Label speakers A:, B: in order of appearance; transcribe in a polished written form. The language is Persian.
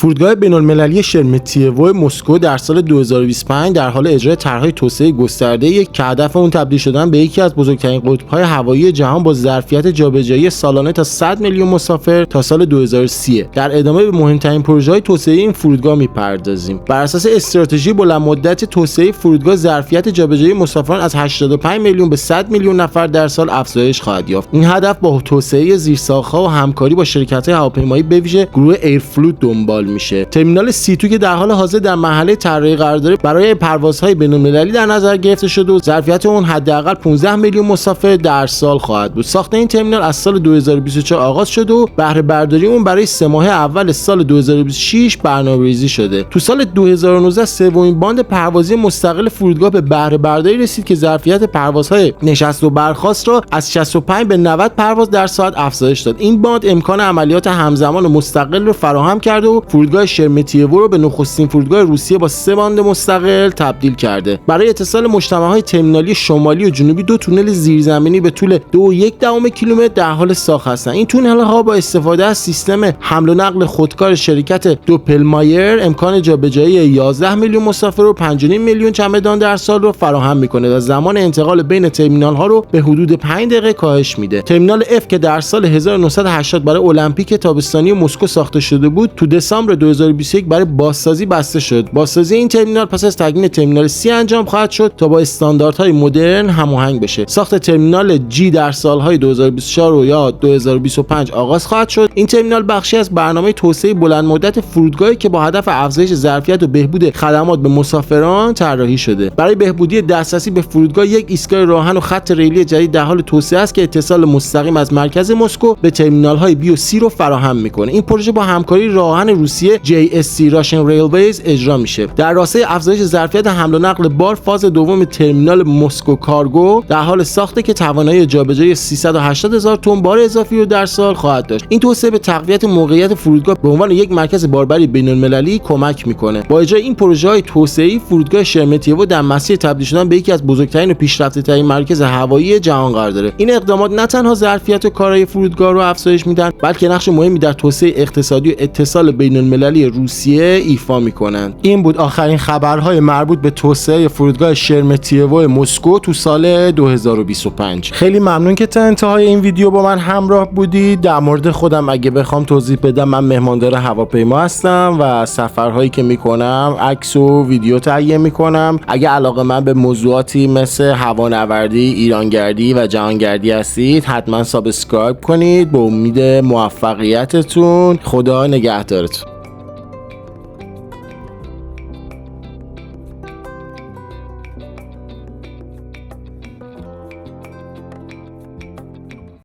A: فرودگاه بین‌المللی شرمتییو مسکو در سال 2025 در حال اجرای طرح‌های توسعه گسترده‌ای که هدف اون تبدیل شدن به یکی از بزرگترین قطب‌های هوایی جهان با ظرفیت جابجایی سالانه تا 100 میلیون مسافر تا سال 2030. در ادامه به مهمترین پروژه‌های توسعه این فرودگاه می‌پردازیم. بر اساس استراتژی بلندمدت توسعه فرودگاه، ظرفیت جابجایی مسافران از 85 میلیون به 100 میلیون نفر در سال افزایش خواهد یافت. این هدف با توسعه زیرساخت‌ها و همکاری با شرکت‌های هواپیمایی به ویژه گروه ایرفلوت دنبال میشه. ترمینال C2 که در حال حاضر در مرحله طراحی قرار داره برای پروازهای بین‌المللی در نظر گرفته شده و ظرفیت اون حداقل 15 میلیون مسافر در سال خواهد بود. ساخت این ترمینال از سال 2024 آغاز شده و بهره برداری اون برای 3 ماه اول سال 2026 برنامه‌ریزی شده. تو سال 2019 سومین باند پروازی مستقل فرودگاه به بهره برداری رسید که ظرفیت پروازهای نشست و برخاست را از 65 به 90 پرواز در ساعت افزایش داد. این باند امکان عملیات همزمان و مستقل رو فراهم کرده و فرودگاه شرمتییو رو به نخستین فرودگاه روسیه با 3 باند مستقل تبدیل کرده. برای اتصال مجتمع‌های ترمینالی شمالی و جنوبی 2 تونل زیرزمینی به طول 2.1 کیلومتر در حال ساخت هستند. این تونل‌ها با استفاده از سیستم حمل و نقل خودکار شرکت دوپلمایر امکان جابجایی 11 میلیون مسافر و 5.5 میلیون چمدان در سال رو فراهم می‌کنه و زمان انتقال بین ترمینال‌ها رو به حدود 5 دقیقه کاهش میده. ترمینال F که در سال 1980 برای المپیک تابستانی مسکو ساخته شده بود، تو دسامبر 2021 برای بازسازی بسته شد. بازسازی این ترمینال پس از تکمیل ترمینال C انجام خواهد شد تا با استانداردهای مدرن هماهنگ بشه. ساخت ترمینال G در سالهای 2024 یا 2025 آغاز خواهد شد. این ترمینال بخشی از برنامه توسعه بلند مدت فرودگاهی که با هدف افزایش ظرفیت و بهبود خدمات به مسافران طراحی شده. برای بهبودی دسترسی به فرودگاه یک ایستگاه راهن و خط ریلی جدید در حال توسعه است که اتصال مستقیم از مرکز مسکو به ترمینال‌های B و C رو فراهم می‌کنه. این پروژه با همکاری راهن روسیه JSC Russian Railways اجرا میشه. در راستای افزایش ظرفیت حمل و نقل بار، فاز دوم ترمینال مسکو کارگو در حال ساخته که توانایی جابجایی 380,000 تن بار اضافی رو در سال خواهد داشت. این توسعه به تقویت موقعیت فرودگاه به عنوان یک مرکز باربری بین‌المللی کمک می‌کنه. با اجرای این پروژه‌های توسعه‌ای، فرودگاه شرمتییو در مسیر تبدیل شدن به یکی از بزرگترین و پیشرفته‌ترین مرکز هوایی جهان قرار داره. این اقدامات نه تنها ظرفیت و کارایی فرودگاه رو افزایش میدن، بلکه نقش مهمی در توسعه اقتصادی و اتصال بین‌المللی روسیه ایفا می‌کنند. این بود آخرین خبرهای مربوط به توسعه فرودگاه شرمتییو مسکو تو سال 2025. خیلی ممنون که تا انتهای این ویدیو با من همراه بودید. در مورد خودم اگه بخوام توضیح بدم، من مهماندار هواپیما هستم و سفرهایی که میکنم عکس و ویدیو تهیه میکنم. اگه علاقه من به موضوعاتی مثل هوانوردی، ایرانگردی و جهانگردی هستید، حتما سابسکرایب کنید. به امید موفقیتتون. خدا نگهدارتون.